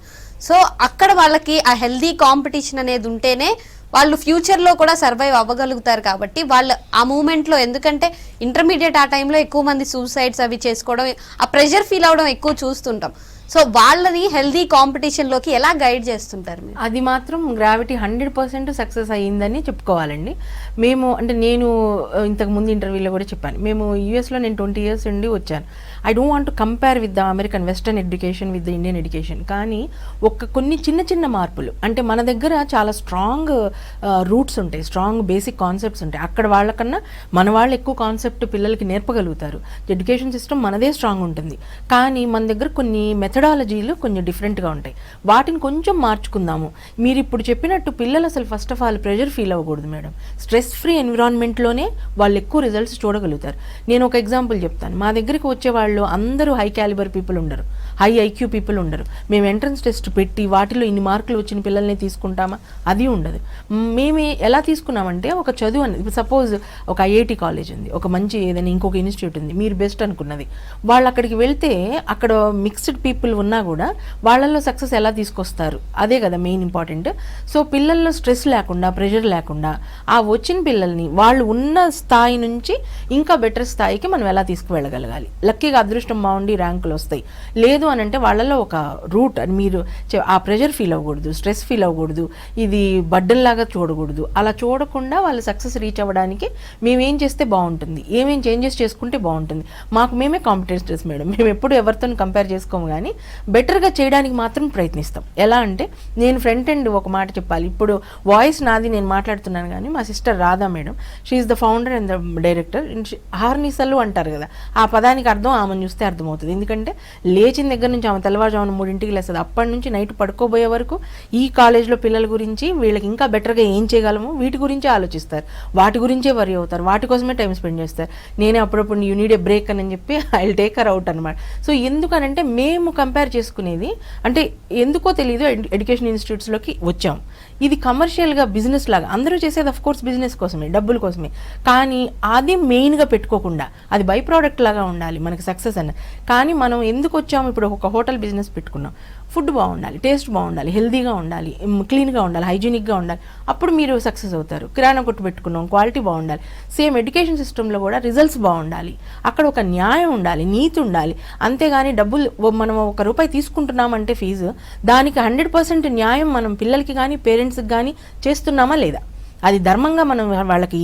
సో అక్కడ వాళ్ళకి ఆ హెల్దీ కాంపిటీషన్ అనేది ఉంటేనే వాళ్ళు ఫ్యూచర్లో కూడా సర్వైవ్ అవ్వగలుగుతారు. కాబట్టి వాళ్ళు ఆ మూమెంట్లో, ఎందుకంటే ఇంటర్మీడియట్ ఆ టైంలో ఎక్కువ మంది సూసైడ్స్ అవి చేసుకోవడం, ఆ ప్రెషర్ ఫీల్ అవడం ఎక్కువ చూస్తుంటాం. సో వాళ్ళని హెల్దీ కాంపిటీషన్లోకి ఎలా గైడ్ చేస్తుంటారు మీరు? అది మాత్రం గ్రావిటీ 100% సక్సెస్ అయ్యిందని చెప్పుకోవాలండి. మేము అంటే నేను ఇంతకు ముందు ఇంటర్వ్యూలో కూడా చెప్పాను, మేము యూఎస్లో నేను 20 years ఉండి వచ్చాను. I don't want to compare with the American western education with the Indian education. కానీ కొన్ని చిన్న చిన్న మార్పులు, అంటే మన దగ్గర చాలా స్ట్రాంగ్ రూట్స్ ఉంటాయి, స్ట్రాంగ్ బేసిక్ కాన్సెప్ట్స్ ఉంటాయి. అక్కడ వాళ్ళకన్నా మన వాళ్ళు ఎక్కువ కాన్సెప్ట్ పిల్లలకి నేర్పగలుగుతారు. ఎడ్యుకేషన్ సిస్టమ్ మనదే స్ట్రాంగ్ ఉంటుంది, కానీ మన దగ్గర కొన్ని మెథడాలజీలు కొంచెం డిఫరెంట్గా ఉంటాయి. వాటిని కొంచెం మార్చుకుందాము. మీరు ఇప్పుడు చెప్పినట్టు పిల్లలు అసలు first of all pressure feel అవ్వకూడదు మేడం. స్ట్రెస్ ఫ్రీ ఎన్విరాన్మెంట్లోనే వాళ్ళు ఎక్కువ రిజల్ట్స్ చూడగలుగుతారు. నేను ఒక ఎగ్జాంపుల్ చెప్తాను. మా దగ్గరికి వచ్చే వాళ్ళు అందరూ హై క్యాలిబర్ పీపుల్ ఉండరు, హై ఐక్యూ పీపుల్ ఉండరు. మేము ఎంట్రన్స్ టెస్ట్ పెట్టి వాటిలో ఇన్ని మార్కులు వచ్చిన పిల్లల్ని తీసుకుంటామా? అది ఉండదు. మేము ఎలా తీసుకున్నామంటే, ఒక చదువు అనేది, ఇప్పుడు సపోజ్ ఒక ఐఐటి కాలేజ్ ఉంది, ఒక మంచి ఏదైనా ఇంకొక ఇన్స్టిట్యూట్ ఉంది, మీరు బెస్ట్ అనుకున్నది, వాళ్ళు అక్కడికి వెళ్తే అక్కడ మిక్స్డ్ పీపుల్ ఉన్నా కూడా వాళ్ళల్లో సక్సెస్ ఎలా తీసుకొస్తారు, అదే కదా మెయిన్ ఇంపార్టెంట్. సో పిల్లల్లో స్ట్రెస్ లేకుండా, ప్రెషర్ లేకుండా ఆ వచ్చిన పిల్లల్ని వాళ్ళు ఉన్న స్థాయి నుంచి ఇంకా బెటర్ స్థాయికి మనం ఎలా తీసుకువెళ్ళగలగాలి. లక్కీగా అదృష్టం బాగుండి ర్యాంకులు వస్తాయి. లేదు అని అంటే వాళ్ళలో ఒక రూట్, మీరు ఆ ప్రెషర్ ఫీల్ అవ్వకూడదు, స్ట్రెస్ ఫీల్ అవ్వకూడదు, ఇది బర్డెన్ లాగా చూడకూడదు. అలా చూడకుండా వాళ్ళు సక్సెస్ రీచ్ అవ్వడానికి మేమేం చేస్తే బాగుంటుంది, ఏమేం చేంజెస్ చేసుకుంటే బాగుంటుంది. మాకు మేమే కాంపిటేటర్స్ మేడం. మేము ఎప్పుడు ఎవరితో కంపేర్ చేసుకోము, కానీ బెటర్గా చేయడానికి మాత్రం ప్రయత్నిస్తాం. ఎలా అంటే, నేను ఫ్రంట్ ఎండ్ ఒక మాట చెప్పాలి. ఇప్పుడు వాయిస్ నాది, నేను మాట్లాడుతున్నాను, కానీ మా sister Radha madam, she is the founder and the director. హార్నిసలు అంటారు కదా, ఆ పదానికి అర్థం ఆమెను చూస్తే అర్థమవుతుంది. ఎందుకంటే లేచిన దగ్గర నుంచి ఆమె తెల్లవారుజామున 3 లేస్తుంది, అప్పటి నుంచి నైట్ పడుకోబోయే వరకు ఈ కాలేజ్లో పిల్లల గురించి, వీళ్ళకి ఇంకా బెటర్గా ఏం చేయగలము వీటి గురించే ఆలోచిస్తారు, వాటి గురించే వరి అవుతారు, వాటి కోసమే టైం స్పెండ్ చేస్తారు. నేనే అప్పుడప్పుడు యూ నీడ్ ఏ బ్రేక్ అని చెప్పి I will take her out అనమాట. సో ఎందుకనంటే మేము కంపేర్ చేసుకునేది, అంటే ఎందుకో తెలియదు ఎడ్యుకేషన్ ఇన్స్టిట్యూట్స్లోకి వచ్చాం. ఇది కమర్షియల్గా బిజినెస్ లాగా అందరూ చేసేది అఫ్ కోర్స్ బిజినెస్ కోసమే, డబ్బుల కోసమే, కానీ అది మెయిన్గా పెట్టుకోకుండా అది బై ప్రోడక్ట్ లాగా ఉండాలి మనకి సక్సెస్ అన్న. కానీ మనం ఎందుకు వచ్చాము, ఇప్పుడు ఒక హోటల్ బిజినెస్ పెట్టుకున్నాం, ఫుడ్ బాగుండాలి, టేస్ట్ బాగుండాలి, హెల్తీగా ఉండాలి, క్లీన్గా ఉండాలి, హైజీనిక్గా ఉండాలి, అప్పుడు మీరు సక్సెస్ అవుతారు. కిరాణా కొట్టు పెట్టుకున్నాం, క్వాలిటీ బాగుండాలి. సేమ్ ఎడ్యుకేషన్ సిస్టంలో కూడా రిజల్ట్స్ బాగుండాలి, అక్కడ ఒక న్యాయం ఉండాలి, నీతి ఉండాలి. అంతేగాని డబ్బులు మనం ₹1 తీసుకుంటున్నామంటే ఫీజు, దానికి 100% న్యాయం మనం పిల్లలకి కానీ పేరెంట్స్కి కానీ చేస్తున్నామా లేదా, అది ధర్మంగా మనం వాళ్ళకి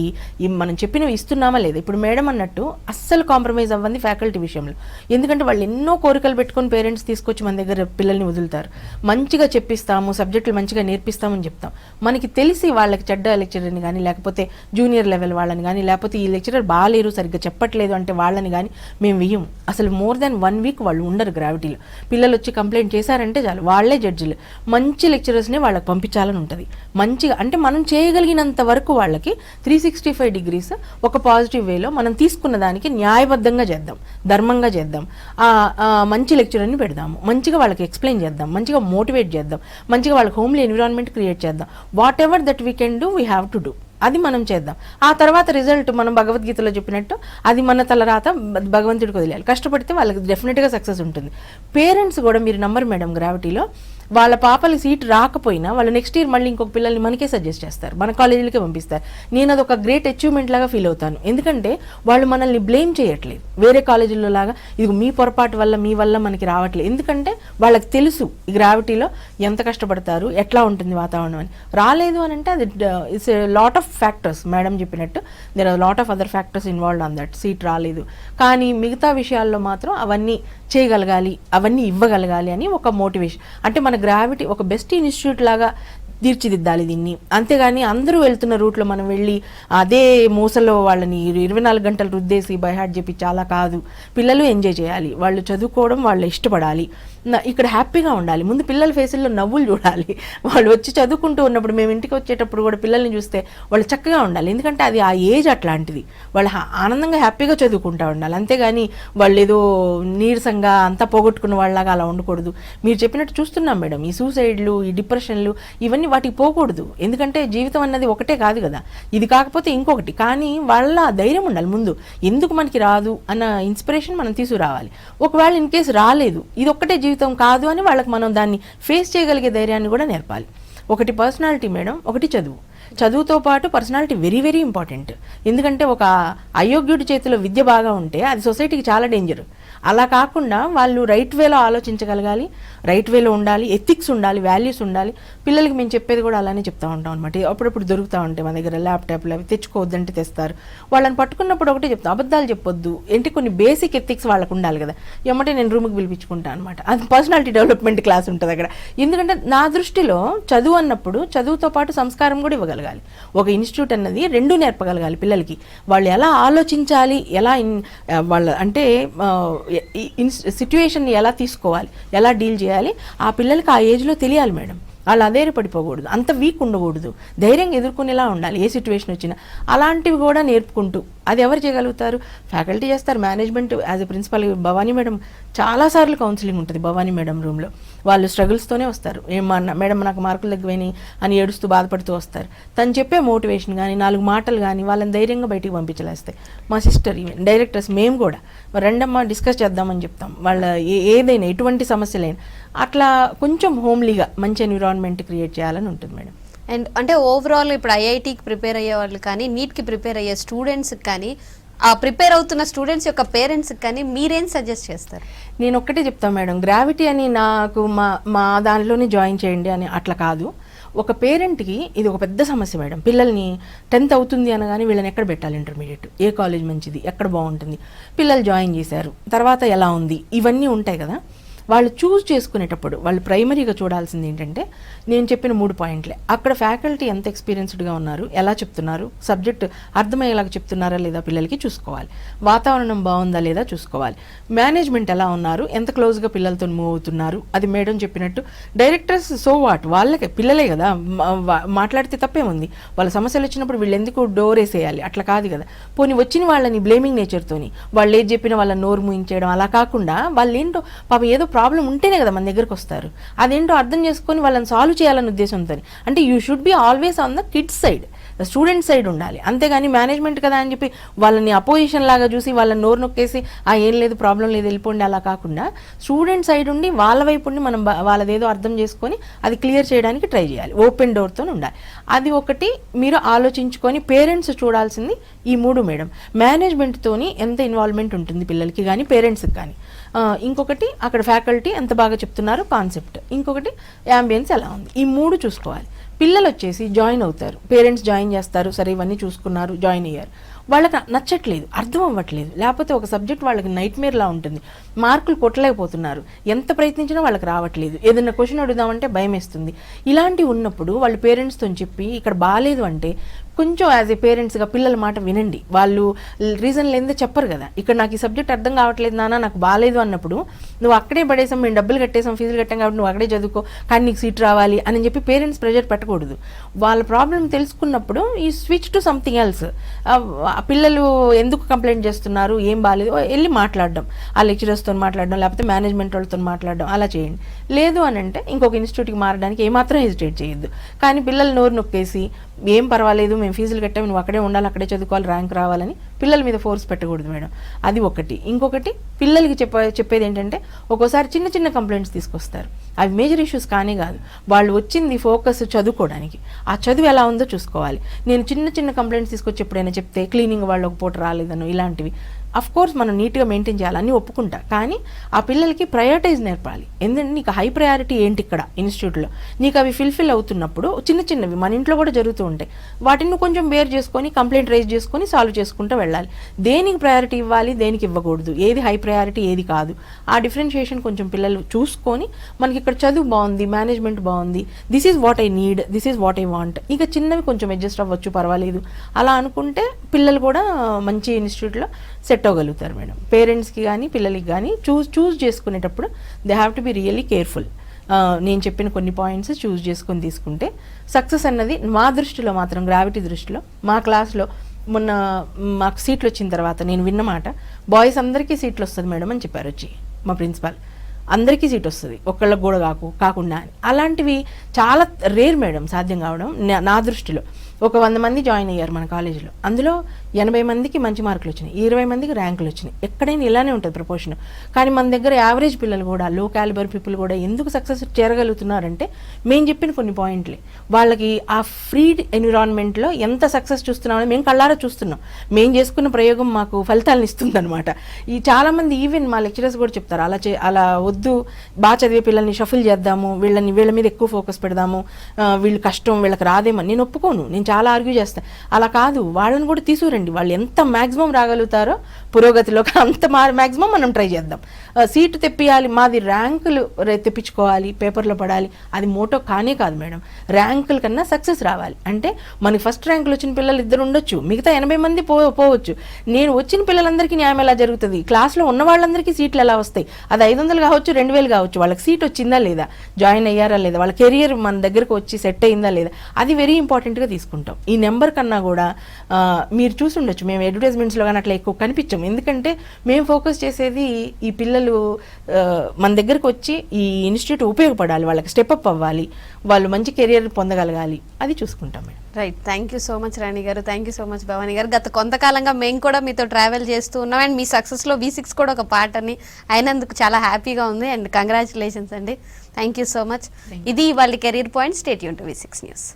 మనం చెప్పినవి ఇస్తున్నామా లేదా. ఇప్పుడు మేడం అన్నట్టు అస్సలు కాంప్రమైజ్ అవ్వండి ఫ్యాకల్టీ విషయంలో. ఎందుకంటే వాళ్ళు ఎన్నో కోరికలు పెట్టుకొని పేరెంట్స్ తీసుకొచ్చి మన దగ్గర పిల్లల్ని వదులుతారు. మంచిగా చెప్పిస్తాము, సబ్జెక్టులు మంచిగా నేర్పిస్తామని చెప్తాం. మనకి తెలిసి వాళ్ళకి చెడ్డ లెక్చరర్ని కానీ, లేకపోతే జూనియర్ లెవెల్ వాళ్ళని కానీ, లేకపోతే ఈ లెక్చరర్ బాగాలేరు సరిగ్గా చెప్పట్లేదు అంటే వాళ్ళని కానీ మేము వెయ్యం. అసలు మోర్ దాన్ 1 week వాళ్ళు ఉండరు గ్రావిటీలో. పిల్లలు వచ్చి కంప్లైంట్ చేశారంటే చాలు, వాళ్ళే జడ్జిలు. మంచి లెక్చరర్స్ని వాళ్ళకి పంపించాలని ఉంటుంది. మంచిగా అంటే మనం చేయగలిగిన వరకు వాళ్ళకి 365 degrees ఒక పాజిటివ్ వేలో మనం తీసుకున్న దానికి న్యాయబద్ధంగా చేద్దాం, ధర్మంగా చేద్దాం. మంచి లెక్చరర్ని పెడదాము, మంచిగా వాళ్ళకి ఎక్స్ప్లెయిన్ చేద్దాం, మంచిగా మోటివేట్ చేద్దాం, మంచిగా వాళ్ళకి హోమ్లీ ఎన్విరాన్మెంట్ క్రియేట్ చేద్దాం. What ever that we can do, we have to do. అది మనం చేద్దాం. ఆ తర్వాత రిజల్ట్ మనం భగవద్గీతలో చెప్పినట్టు అది మన తలరాత, భగవంతుడికి వదిలేయాలి. కష్టపడితే వాళ్ళకి డెఫినెట్గా సక్సెస్ ఉంటుంది. పేరెంట్స్ కూడా మీరు నమ్మరు మేడం, గ్రావిటీలో వాళ్ళ పాపలకి సీట్ రాకపోయినా వాళ్ళు నెక్స్ట్ ఇయర్ మళ్ళీ ఇంకొక పిల్లల్ని మనకే సజెస్ట్ చేస్తారు, మన కాలేజీలకే పంపిస్తారు. నేను అది ఒక గ్రేట్ అచీవ్మెంట్ లాగా ఫీల్ అవుతాను. ఎందుకంటే వాళ్ళు మనల్ని బ్లేమ్ చేయట్లేదు వేరే కాలేజీల్లో లాగా, ఇది మీ పొరపాటు వల్ల మీ వల్ల మనకి రావట్లేదు. ఎందుకంటే వాళ్ళకి తెలుసు ఈ గ్రావిటీలో ఎంత కష్టపడతారు, ఎట్లా ఉంటుంది వాతావరణం అని. రాలేదు అని అంటే అది it's lot of factors, madam చెప్పినట్టు there are lot of other factors involved on that. Seat రాలేదు కానీ మిగతా విషయాల్లో మాత్రం అవన్నీ చేయగలగాలి, అవన్నీ ఇవ్వగలగాలి అని ఒక మోటివేషన్. అంటే మన గ్రావిటీ ఒక బెస్ట్ ఇన్స్టిట్యూట్ లాగా తీర్చిదిద్దాలి దీన్ని. అంతేగాని అందరూ వెళ్తున్న రూట్లో మనం వెళ్ళి అదే మూసలో వాళ్ళని 24 గంటలు రుద్దేసి బైహార్ట్ చెప్పి చాలా కాదు. పిల్లలు ఎంజాయ్ చేయాలి, వాళ్ళు చదువుకోవడం వాళ్ళు ఇష్టపడాలి, ఇక్కడ హ్యాపీగా ఉండాలి. ముందు పిల్లల ఫేసుల్లో నవ్వులు చూడాలి. వాళ్ళు వచ్చి చదువుకుంటూ ఉన్నప్పుడు మేము ఇంటికి వచ్చేటప్పుడు కూడా పిల్లల్ని చూస్తే వాళ్ళు చక్కగా ఉండాలి. ఎందుకంటే అది ఆ ఏజ్ అట్లాంటిది, వాళ్ళు ఆనందంగా హ్యాపీగా చదువుకుంటూ ఉండాలి. అంతేగాని వాళ్ళు ఏదో నీరసంగా అంతా పోగొట్టుకున్న వాళ్ళలాగా అలా ఉండకూడదు. మీరు చెప్పినట్టు చూస్తున్నాం మేడం, ఈ సూసైడ్లు, ఈ డిప్రెషన్లు, ఇవన్నీ వాటికి పోకూడదు. ఎందుకంటే జీవితం అన్నది ఒకటే కాదు కదా, ఇది కాకపోతే ఇంకొకటి. కానీ వాళ్ళ ధైర్యం ఉండాలి ముందు, ఎందుకు మనకి రాదు అన్న ఇన్స్పిరేషన్ మనం తీసుకురావాలి. ఒకవేళ ఇన్ కేసు రాలేదు, ఇది ఒక్కటే జీవితం కాదు అని వాళ్ళకి మనం దాన్ని ఫేస్ చేయగలిగే ధైర్యాన్ని కూడా నేర్పాలి. ఒకటి పర్సనాలిటీ మేడం, ఒకటి చదువు. చదువుతో పాటు పర్సనాలిటీ వెరీ వెరీ ఇంపార్టెంట్. ఎందుకంటే ఒక అయోగ్యుడి చేతిలో విద్య బాగా ఉంటే అది సొసైటీకి చాలా డేంజర్. అలా కాకుండా వాళ్ళు రైట్ వేలో ఆలోచించగలగాలి, రైట్ వేలో ఉండాలి, ఎథిక్స్ ఉండాలి, వాల్యూస్ ఉండాలి. పిల్లలకి మేము చెప్పేది కూడా అలానే చెప్తూ ఉంటాం అనమాట. అప్పుడప్పుడు దొరుకుతూ ఉంటాయి మన దగ్గర ల్యాప్టాప్లు, అవి తెచ్చుకోవద్దంటే తెస్తారు. వాళ్ళని పట్టుకున్నప్పుడు ఒకటే చెప్తాం, అబద్ధాలు చెప్పొద్దు. ఏంటి కొన్ని బేసిక్ ఎథిక్స్ వాళ్ళకు ఉండాలి కదా. ఏమంటే నేను రూమ్కి పిలిపించుకుంటాను అనమాట. అది పర్సనాలిటీ డెవలప్మెంట్ క్లాస్ ఉంటుంది అక్కడ. ఎందుకంటే నా దృష్టిలో చదువు అన్నప్పుడు చదువుతో పాటు సంస్కారం కూడా ఇవ్వగలగాలి. ఒక ఇన్స్టిట్యూట్ అన్నది రెండూ నేర్పగలగాలి పిల్లలకి. వాళ్ళు ఎలా ఆలోచించాలి, ఎలా వాళ్ళ అంటే సిట్యుయేషన్ని ఎలా తీసుకోవాలి, ఎలా డీల్ చేయాలి, ఆ పిల్లలకి ఆ ఏజ్లో తెలియాలి మేడం. వాళ్ళు అదేరి పడిపోకూడదు, అంత వీక్ ఉండకూడదు, ధైర్యంగా ఎదుర్కొనేలా ఉండాలి ఏ సిచ్యువేషన్ వచ్చినా. అలాంటివి కూడా నేర్పుకుంటూ అది ఎవరు చేయగలుగుతారు? ఫ్యాకల్టీ చేస్తారు, management. As a principal Bhavani madam చాలాసార్లు కౌన్సిలింగ్ ఉంటుంది భవానీ మేడం రూమ్లో. వాళ్ళు స్ట్రగుల్స్తోనే వస్తారు. ఏమన్నా మేడం నాకు మార్కులు తగ్గిపోయినాయి అని ఏడుస్తూ బాధపడుతూ వస్తారు. తను చెప్పే మోటివేషన్ కానీ 4 మాటలు కానీ వాళ్ళని ధైర్యంగా బయటికి పంపించలేస్తాయి. మా సిస్టర్ ఈవెన్ డైరెక్టర్స్ మేము కూడా రెండమ్మ డిస్కస్ చేద్దామని చెప్తాం. వాళ్ళ ఏదైనా ఎటువంటి సమస్యలైనా అట్లా కొంచెం హోమ్లీగా మంచి ఎన్విరాన్మెంట్ క్రియేట్ చేయాలని ఉంటుంది మేడం. అండ్ అంటే ఓవరాల్ ఇప్పుడు ఐఐటికి ప్రిపేర్ అయ్యే వాళ్ళు కానీ, నీట్కి ప్రిపేర్ అయ్యే స్టూడెంట్స్కి కానీ, ఆ ప్రిపేర్ అవుతున్న స్టూడెంట్స్ యొక్క పేరెంట్స్కి కానీ మీరేం సజెస్ట్ చేస్తారు? నేను ఒక్కటే చెప్తాను మేడం, గ్రావిటీ అని నాకు మా దానిలోనే జాయిన్ చేయండి అని అట్లా కాదు. ఒక పేరెంట్కి ఇది ఒక పెద్ద సమస్య మేడం. పిల్లల్ని 10th అవుతుంది అనగానే వీళ్ళని ఎక్కడ పెట్టాలి, ఇంటర్మీడియట్ ఏ కాలేజ్ మంచిది, ఎక్కడ బాగుంటుంది, పిల్లలు జాయిన్ చేశారు తర్వాత ఎలా ఉంది, ఇవన్నీ ఉంటాయి కదా. వాళ్ళు చూస్ చేసుకునేటప్పుడు వాళ్ళు ప్రైమరీగా చూడాల్సింది ఏంటంటే నేను చెప్పిన 3 పాయింట్లే. అక్కడ ఫ్యాకల్టీ ఎంత ఎక్స్పీరియన్స్డ్గా ఉన్నారు, ఎలా చెప్తున్నారు, సబ్జెక్ట్ అర్థమయ్యేలాగా చెప్తున్నారా లేదా పిల్లలకి చూసుకోవాలి, వాతావరణం బాగుందా లేదా చూసుకోవాలి, మేనేజ్మెంట్ ఎలా ఉన్నారు, ఎంత క్లోజ్గా పిల్లలతో మూవ్ అవుతున్నారు. అది మేడం చెప్పినట్టు డైరెక్టర్స్ సో వాట్, వాళ్ళకే పిల్లలే కదా, మాట్లాడితే తప్పేముంది. వాళ్ళ సమస్యలు వచ్చినప్పుడు వీళ్ళు ఎందుకు డోర్ వేసేయాలి, అట్లా కాదు కదా. పోనీ వచ్చిన వాళ్ళని బ్లేమింగ్ నేచర్తోని వాళ్ళు ఏది చెప్పినా వాళ్ళ నోరు మూయించేయడం అలా కాకుండా వాళ్ళు ఏంటో పాపం ఏదో ప్రాబ్లం ఉంటేనే కదా మన దగ్గరకు వస్తారు, అదేంటో అర్థం చేసుకొని వాళ్ళని సాల్వ్ చేయాలనే ఉద్దేశంతో. అంటే you should be always on the kids side, student side ఉండాలి. అంతేగాని మేనేజ్మెంట్ కదా అని చెప్పి వాళ్ళని అపోజిషన్ లాగా చూసి వాళ్ళని నోరు నొక్కేసి ఏం లేదు ప్రాబ్లం లేదు వెళ్ళిపోండి అలా కాకుండా స్టూడెంట్ సైడ్ ఉండి వాళ్ళ వైపు ఉండి మనం వాళ్ళదేదో అర్థం చేసుకొని అది క్లియర్ చేయడానికి ట్రై చేయాలి. ఓపెన్ డోర్తో ఉండాలి. అది ఒకటి మీరు ఆలోచించుకొని పేరెంట్స్ చూడాల్సింది ఈ 3 మేడం. మేనేజ్మెంట్తోని ఎంత ఇన్వాల్వ్మెంట్ ఉంటుంది పిల్లలకి కానీ పేరెంట్స్కి కానీ. ఇంకొకటి అక్కడ ఫ్యాకల్టీ ఎంత బాగా చెప్తున్నారు కాన్సెప్ట్, ఇంకొకటి యాంబియన్స్ ఎలా ఉంది, ఈ 3 చూసుకోవాలి. పిల్లలు వచ్చేసి జాయిన్ అవుతారు, పేరెంట్స్ జాయిన్ చేస్తారు, సరే ఇవన్నీ చూసుకున్నారు, జాయిన్ అయ్యారు, వాళ్ళకి నచ్చట్లేదు, అర్థం అవ్వట్లేదు, లేకపోతే ఒక సబ్జెక్ట్ వాళ్ళకి నైట్మేర్లా ఉంటుంది, మార్కులు కొట్టలేకపోతున్నారు, ఎంత ప్రయత్నించినా వాళ్ళకి రావట్లేదు, ఏదైనా క్వశ్చన్ అడుగుదామంటే భయం వేస్తుంది. ఇలాంటివి ఉన్నప్పుడు వాళ్ళు పేరెంట్స్తో చెప్పి ఇక్కడ బాగాలేదు అంటే కొంచెం యాజ్ ఏ పేరెంట్స్గా పిల్లల మాట వినండి. వాళ్ళు రీజన్ లేదే చెప్పరు కదా, ఇక్కడ నాకు ఈ సబ్జెక్ట్ అర్థం కావట్లేదు నాన్న, నాకు బాగాలేదు అన్నప్పుడు నువ్వు అక్కడే పడేసాం, మేము డబ్బులు కట్టేసాం, ఫీజులు కట్టాం కాబట్టి నువ్వు అక్కడే చదువుకో, కానీ నీకు సీట్ రావాలి అని చెప్పి పేరెంట్స్ ప్రెజర్ పెట్టకూడదు. వాళ్ళ ప్రాబ్లం తెలుసుకున్నప్పుడు ఈ స్విచ్ టు సంథింగ్ ఎల్స్. పిల్లలు ఎందుకు కంప్లైంట్ చేస్తున్నారు, ఏం బాగాలేదు, వెళ్ళి మాట్లాడడం, ఆ లెక్చరర్స్తో మాట్లాడడం, లేకపోతే మేనేజ్మెంట్ వాళ్ళతో మాట్లాడడం, అలా చేయండి. లేదు అని అంటే ఇంకొక ఇన్స్టిట్యూట్కి మారడానికి ఏమాత్రం హెజిటేట్ చేయొద్దు. కానీ పిల్లలు నోరు నొక్కేసి ఏం పర్వాలేదు మేము ఫీజులు కట్టాము, నువ్వు అక్కడే ఉండాలి, అక్కడే చదువుకోవాలి, ర్యాంక్ రావాలని పిల్లల మీద ఫోర్స్ పెట్టకూడదు మేడం. అది ఒకటి. ఇంకొకటి పిల్లలకి చెప్పేది ఏంటంటే ఒక్కోసారి చిన్న చిన్న కంప్లైంట్స్ తీసుకొస్తారు, అవి మేజర్ ఇష్యూస్ కానీ కాదు, వాళ్ళు వచ్చింది ఫోకస్ చదువుకోవడానికి, ఆ చదువు ఎలా ఉందో చూసుకోవాలి. నేను చిన్న చిన్న కంప్లైంట్స్ తీసుకొచ్చి ఎప్పుడైనా చెప్తే క్లీనింగ్ వాళ్ళు ఒక పూట రాలేదను ఇలాంటివి అఫ్ కోర్స్ మనం నీట్గా మెయింటైన్ చేయాలని ఒప్పుకుంటా, కానీ ఆ పిల్లలకి ప్రయారిటైజ్ నేర్పాలి. ఎందుకంటే నీకు హై ప్రయారిటీ ఏంటి ఇక్కడ ఇన్స్టిట్యూట్లో, నీకు అవి ఫిల్ఫిల్ అవుతున్నప్పుడు చిన్న చిన్నవి మన ఇంట్లో కూడా జరుగుతూ ఉంటాయి, వాటిని కొంచెం బేర్ చేసుకొని కంప్లైంట్ రైజ్ చేసుకొని సాల్వ్ చేసుకుంటూ వెళ్ళాలి. దేనికి ప్రయారిటీ ఇవ్వాలి, దేనికి ఇవ్వకూడదు, ఏది హై ప్రయారిటీ ఏది కాదు, ఆ డిఫరెన్షియేషన్ కొంచెం పిల్లలు చూసుకొని మనకి ఇక్కడ చదువు బాగుంది, మేనేజ్మెంట్ బాగుంది, this is what I need, this is what I want, ఇక చిన్నవి కొంచెం అడ్జస్ట్ అవ్వచ్చు పర్వాలేదు అలా అనుకుంటే పిల్లలు కూడా మంచి ఇన్స్టిట్యూట్లో సెట్ అవ్వగలుగుతారు మేడం. పేరెంట్స్కి కానీ పిల్లలకి కానీ చూస్ చేసుకునేటప్పుడు they have to be really careful. నేను చెప్పిన కొన్ని పాయింట్స్ చూస్ చేసుకొని తీసుకుంటే సక్సెస్ అన్నది మా దృష్టిలో మాత్రం, గ్రావిటీ దృష్టిలో, మా క్లాస్లో మొన్న మాకు సీట్లు వచ్చిన తర్వాత నేను విన్నమాట, బాయ్స్ అందరికీ సీట్లు వస్తుంది మేడం అని చెప్పారు వచ్చి మా ప్రిన్సిపాల్. అందరికీ సీట్ వస్తుంది, ఒక్కళ్ళకి కూడా కాకుండా అని. అలాంటివి చాలా రేర్ మేడం సాధ్యం కావడం నా దృష్టిలో. ఒక 100 మంది జాయిన్ అయ్యారు మన కాలేజీలో, అందులో 80 మందికి మంచి మార్కులు వచ్చినాయి, 20 మందికి ర్యాంకులు వచ్చినాయి. ఎక్కడైనా ఇలానే ఉంటుంది ప్రపోర్షన్. కానీ మన దగ్గర యావరేజ్ పిల్లలు కూడా, లో క్యాలిబర్ పీపుల్ కూడా ఎందుకు సక్సెస్ చేరగలుగుతున్నారంటే మేము చెప్పిన కొన్ని పాయింట్లే. వాళ్ళకి ఆ ఫ్రీ ఎన్విరాన్మెంట్లో ఎంత సక్సెస్ చూస్తున్నామని మేము కళ్ళారా చూస్తున్నాం. మేము చేసుకున్న ప్రయోగం మాకు ఫలితాలను ఇస్తుందన్నమాట. ఈ చాలామంది ఈవెన్ మా లెక్చరర్స్ కూడా చెప్తారు, అలా వద్దు, బాగా చదివే పిల్లల్ని షఫుల్ చేద్దాము, వీళ్ళ మీద ఎక్కువ ఫోకస్ పెడదాము, వీళ్ళు కష్టం వీళ్ళకి రాదేమని నేను ఒప్పుకోను, నేను చాలా ఆర్గ్యూ చేస్తాను. అలా కాదు, వాళ్ళని కూడా తీసుకురండి, వాళ్ళు ఎంత మ్యాక్సిమం రాగలుగుతారో పురోగతిలోకి అంత మ్యాక్సిమం మనం ట్రై చేద్దాం. సీటు తెప్పియాలి, మాది ర్యాంకులు తెప్పించుకోవాలి, పేపర్లో పడాలి, అది మోటో కానే కాదు మేడం. ర్యాంకుల కన్నా సక్సెస్ రావాలి. అంటే మనకి ఫస్ట్ ర్యాంకులు వచ్చిన పిల్లలు 2 ఉండొచ్చు, మిగతా 80 మంది పోవచ్చు. నేను వచ్చిన పిల్లలందరికీ న్యాయం ఎలా జరుగుతుంది, క్లాస్లో ఉన్న వాళ్ళందరికీ సీట్లు ఎలా వస్తాయి, అది 500 కావచ్చు 2000 కావచ్చు, వాళ్ళకి సీట్ వచ్చిందా లేదా, జాయిన్ అయ్యారా లేదా, వాళ్ళ కెరియర్ మన దగ్గరకు వచ్చి సెట్ అయిందా లేదా, అది వెరీ ఇంపార్టెంట్గా తీసుకుంటాం. ఈ నెంబర్ కన్నా కూడా మీరు చూసి ఉండొచ్చు, మేము అడ్వర్టైజ్మెంట్స్లో కానీ అట్లా ఎక్కువ కనిపించాం. ఎందుకంటే మేము ఫోకస్ చేసేది ఈ పిల్లలు మన దగ్గరకు వచ్చి ఈ ఇన్స్టిట్యూట్ ఉపయోగపడాలి, వాళ్ళకి స్టెప్ అప్ అవ్వాలి, వాళ్ళు మంచి కెరియర్ పొందగలగాలి, అది చూసుకుంటాం madam. Right, thank you so much Rani garu, thank you so much Bhavani garu. గత కొంతకాలంగా మేము కూడా మీతో ట్రావెల్ చేస్తూ ఉన్నాం అండ్ మీ సక్సెస్లో V6 కూడా ఒక పార్ట్ అని అయినందుకు చాలా హ్యాపీగా ఉంది అండ్ కంగ్రాచులేషన్స్ అండి. Thank you so much. ఇది వాళ్ళ career point. Stay tune to V6 news.